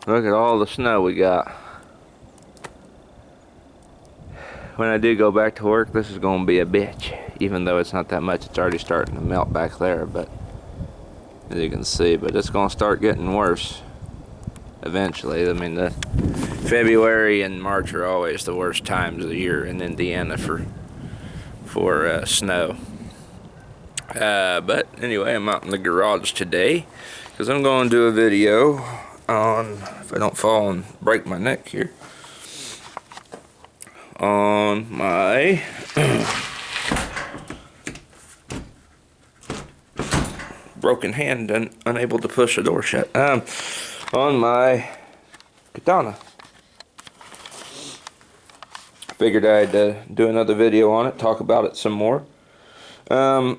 Look at all the snow we got. When I do go back to work, this is going to be a bitch. Even though it's not that much, it's already starting to melt back there, but as you can see, but it's going to start getting worse eventually. I mean, the February and March are always the worst times of the year in Indiana for snow. But anyway, I'm out in the garage today because I'm going to do a video on, if I don't fall and break my neck here, on my broken hand and unable to push the door shut. On my Katana. Figured I'd do another video on it, talk about it some more. It's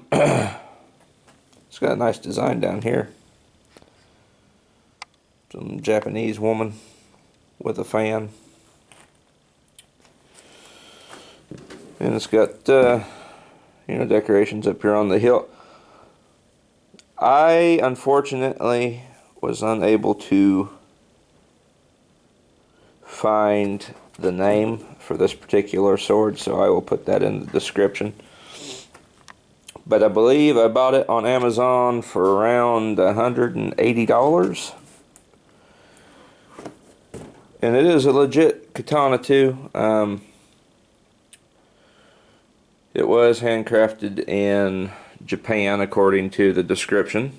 got a nice design down here. Some Japanese woman with a fan. And it's got, decorations up here on the hilt. I, unfortunately, was unable to find the name for this particular sword, so I will put that in the description. But I believe I bought it on Amazon for around $180. And it is a legit katana too. It was handcrafted in Japan according to the description.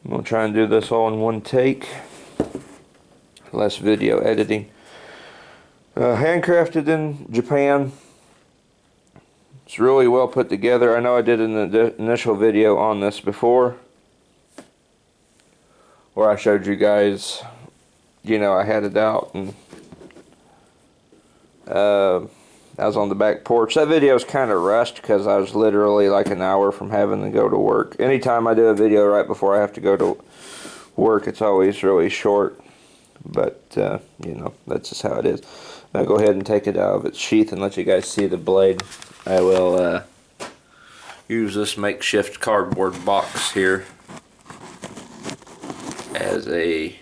I'm going to try and do this all in one take. Less video editing. Handcrafted in Japan. It's really well put together. I know I did an initial video on this before, where I showed you guys, I had it out and I was on the back porch. That video is kind of rushed because I was literally like an hour from having to go to work. Anytime I do a video right before I have to go to work, it's always really short. But, that's just how it is. I'll go ahead and take it out of its sheath and let you guys see the blade. I will use this makeshift cardboard box here as a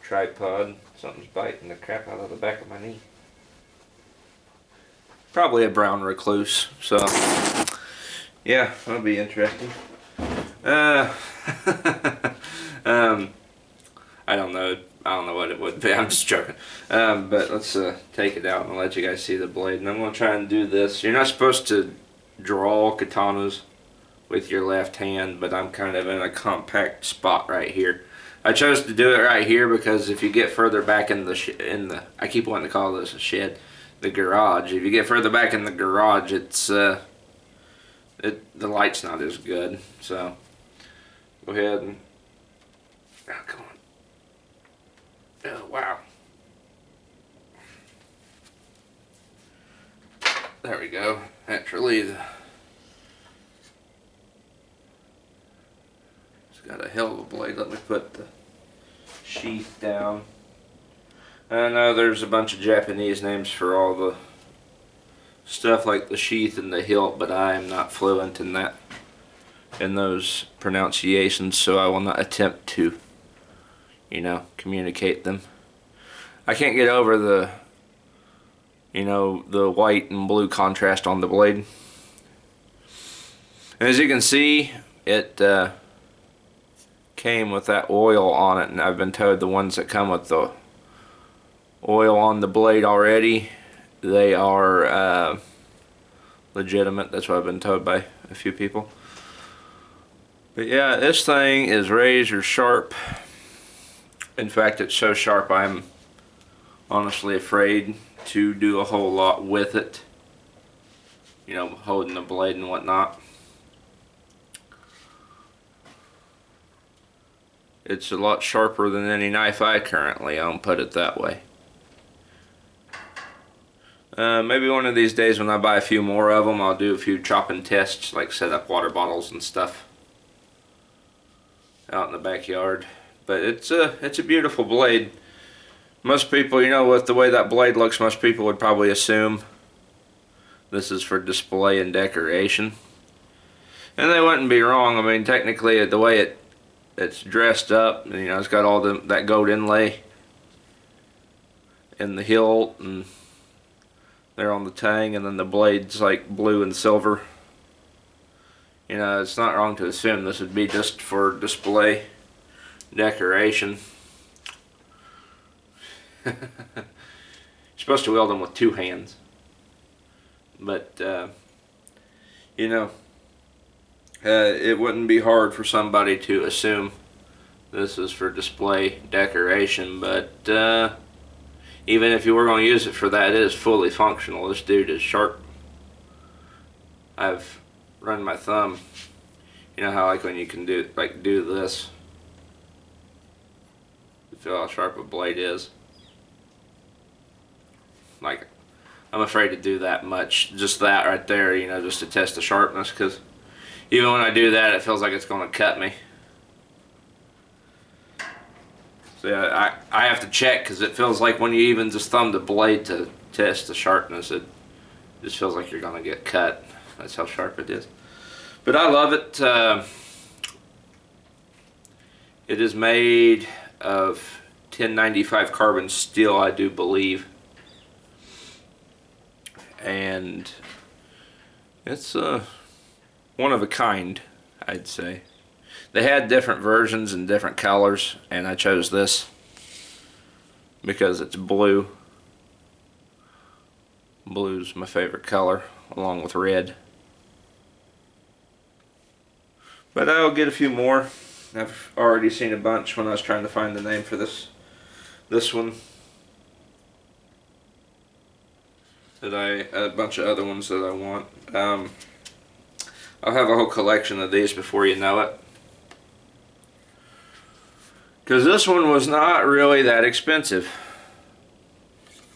tripod. Something's biting the crap out of the back of my knee. Probably a brown recluse, so yeah, that'll be interesting. I don't know what it would be. I'm just joking. But let's take it out and let you guys see the blade. And I'm going to try and do this. You're not supposed to draw katanas with your left hand, but I'm kind of in a compact spot right here. I chose to do it right here because if you get further back in the I keep wanting to call this a shed, the garage. If you get further back in the garage, it's the light's not as good. So go ahead and come on. Oh wow. There we go. Actually, it's got a hell of a blade. Let me put the sheath down. I know there's a bunch of Japanese names for all the stuff like the sheath and the hilt, but I am not fluent in those pronunciations, so I will not attempt to, communicate them. I can't get over the white and blue contrast on the blade. And as you can see, it came with that oil on it, and I've been told the ones that come with the oil on the blade already, they are legitimate. That's what I've been told by a few people. But yeah, this thing is razor sharp. In fact, it's so sharp I'm honestly afraid to do a whole lot with it. Holding the blade and whatnot. It's a lot sharper than any knife I currently own, put it that way. Maybe one of these days when I buy a few more of them, I'll do a few chopping tests, like set up water bottles and stuff out in the backyard. But it's a beautiful blade. Most people, with the way that blade looks, most people would probably assume this is for display and decoration. And they wouldn't be wrong. I mean, technically, the way it it's dressed up, and, you know, it's got all that gold inlay in the hilt and there on the tang, and then the blade's like blue and silver. You know, it's not wrong to assume this would be just for display decoration. You're supposed to wield them with 2 hands, but you know, it wouldn't be hard for somebody to assume this is for display decoration, but even if you were going to use it for that, it is fully functional. This dude is sharp. I've run my thumb. You know how like when you can do this, you feel how sharp a blade is. Like, I'm afraid to do that much, just that right there, you know, just to test the sharpness, because even when I do that, it feels like it's going to cut me. So yeah, I have to check, because it feels like when you even just thumb the blade to test the sharpness, it just feels like you're going to get cut. That's how sharp it is. But I love it. It is made of 1095 carbon steel, I do believe. And it's one of a kind, I'd say. They had different versions and different colors, and I chose this because it's blue. Blue's my favorite color, along with red. But I'll get a few more. I've already seen a bunch when I was trying to find the name for this one. A bunch of other ones that I want. I'll have a whole collection of these before you know it. Because this one was not really that expensive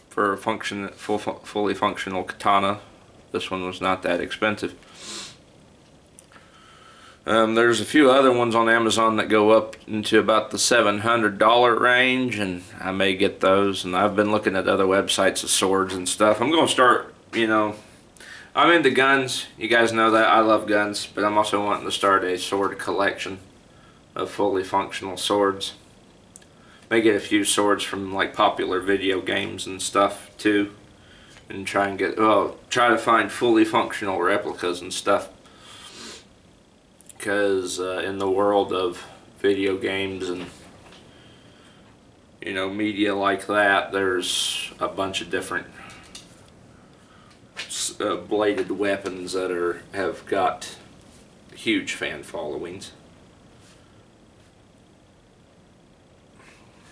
for a fully functional katana. This one was not that expensive. There's a few other ones on Amazon that go up into about the $700 range, and I may get those. And I've been looking at other websites of swords and stuff. I'm going to start, you know, I'm into guns. You guys know that. I love guns, but I'm also wanting to start a sword collection of fully functional swords. May get a few swords from like popular video games and stuff too, and try to find fully functional replicas and stuff. Because in the world of video games and, you know, media like that, there's a bunch of different bladed weapons that have got huge fan followings.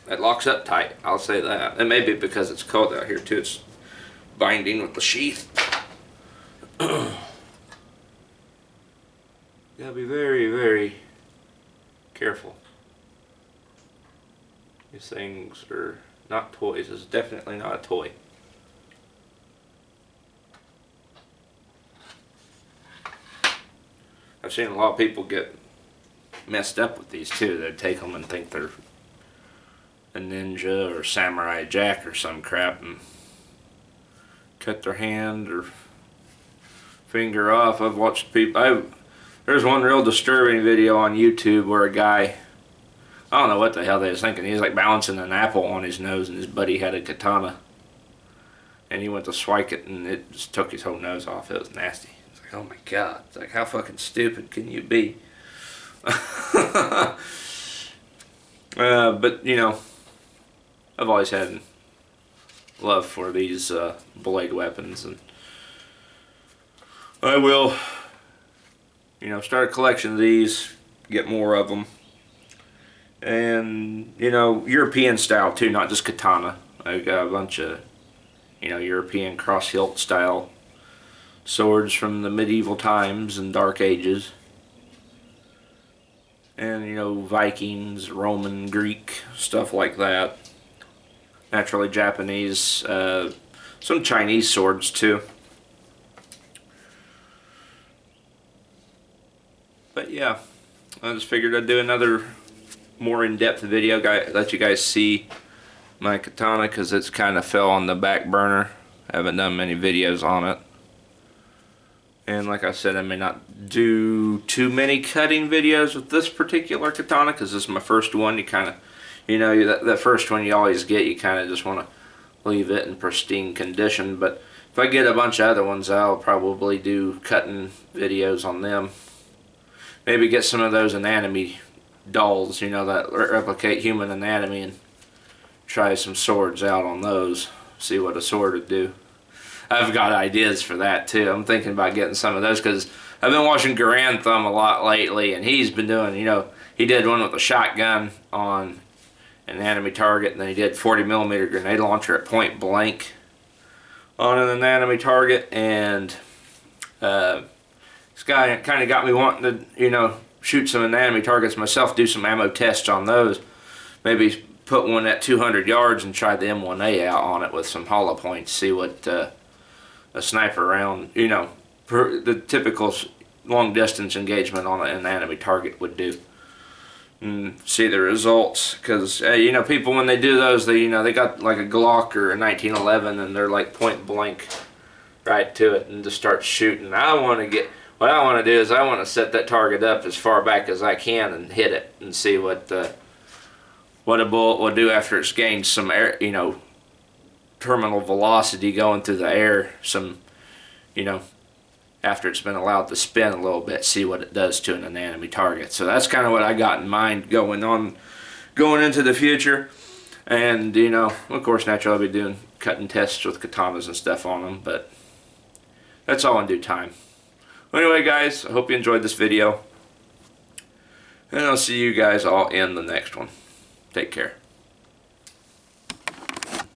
It locks up tight, I'll say that. And maybe because it's cold out here too, it's binding with the sheath. You gotta be very, very careful. These things are not toys. It's definitely not a toy. I've seen a lot of people get messed up with these too. They take them and think they're a ninja or samurai jack or some crap and cut their hand or finger off. I've watched people. There's one real disturbing video on YouTube where a guy, I don't know what the hell they was thinking. He was like balancing an apple on his nose, and his buddy had a katana, and he went to swipe it, and it just took his whole nose off. It was nasty. It's like, oh my god. It's like, how fucking stupid can you be? But you know, I've always had love for these blade weapons, and I will, you know, start a collection of these, get more of them, and, you know, European style too, not just katana. I've got a bunch of, you know, European cross-hilt style swords from the medieval times and Dark Ages, and, you know, Vikings, Roman, Greek, stuff like that. Naturally Japanese, some Chinese swords too. But yeah, I just figured I'd do another more in-depth video, let you guys see my katana, because it's kind of fell on the back burner. I haven't done many videos on it. And like I said, I may not do too many cutting videos with this particular katana because this is my first one. You kind of, that first one you always get, you kind of just want to leave it in pristine condition. But if I get a bunch of other ones, I'll probably do cutting videos on them. Maybe get some of those anatomy dolls, that replicate human anatomy, and try some swords out on those. See what a sword would do. I've got ideas for that too. I'm thinking about getting some of those because I've been watching Garand Thumb a lot lately, and he's been doing, he did one with a shotgun on an enemy target, and then he did 40mm grenade launcher at point blank on an enemy target, and this guy kind of got me wanting to, shoot some enemy targets myself, do some ammo tests on those. Maybe put one at 200 yards and try the M1A out on it with some hollow points, see what a sniper round, the typical long distance engagement on an enemy target would do, and see the results. Because people, when they do those, they they got like a Glock or a 1911 and they're like point blank right to it and just start shooting. What I want to do is I want to set that target up as far back as I can and hit it and see what a bullet will do after it's gained some air, terminal velocity going through the air, some, after it's been allowed to spin a little bit, see what it does to an enemy target. So that's kind of what I got in mind going into the future. And, of course, naturally I'll be doing cutting tests with katanas and stuff on them, but that's all in due time. Well, anyway, guys, I hope you enjoyed this video, and I'll see you guys all in the next one. Take care.